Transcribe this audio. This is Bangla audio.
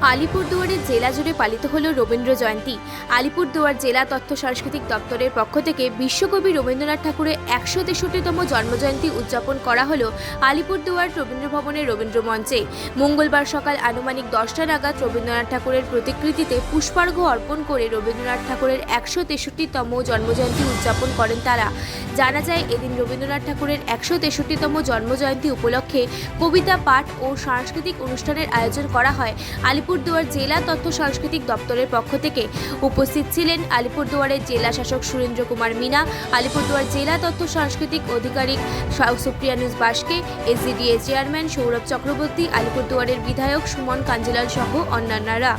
আলিপুরদুয়ারের জেলা জুড়ে পালিত হলো রবীন্দ্র জয়ন্তী। আলিপুরদুয়ার জেলা তথ্য সাংস্কৃতিক দপ্তরের পক্ষ থেকে বিশ্বকবি রবীন্দ্রনাথ ঠাকুরের ১৬৩তম জন্মজয়ন্তী উদযাপন করা হলো আলিপুরদুয়ার রবীন্দ্র ভবনের রবীন্দ্র মঞ্চে। মঙ্গলবার সকাল আনুমানিক ১০টা নাগাদ রবীন্দ্রনাথ ঠাকুরের প্রতিকৃতিতে পুষ্পার্ঘ্য অর্পণ করে রবীন্দ্রনাথ ঠাকুরের ১৬৩তম জন্মজয়ন্তী উদযাপন করেন তারা। জানা যায়, এদিন রবীন্দ্রনাথ ঠাকুরের ১৬৩তম জন্মজয়ন্তী উপলক্ষে কবিতা পাঠ ও সাংস্কৃতিক অনুষ্ঠানের আয়োজন করা হয় আলিপুরদুয়ার জেলা তথ্য সাংস্কৃতিক দপ্তরের পক্ষ থেকে। উপস্থিত ছিলেন আলিপুরদুয়ারের জেলা শাসক সুরেন্দ্র কুমার মিনা, আলিপুরদুয়ার জেলা তথ্য সাংস্কৃতিক আধিকারিক সুপ্রিয়ানুষ বাসকে, এসজিডিএ চেয়ারম্যান সৌরভ চক্রবর্তী, আলিপুরদুয়ারের বিধায়ক সুমন কাঞ্জিলাল সহ অন্যান্যরা।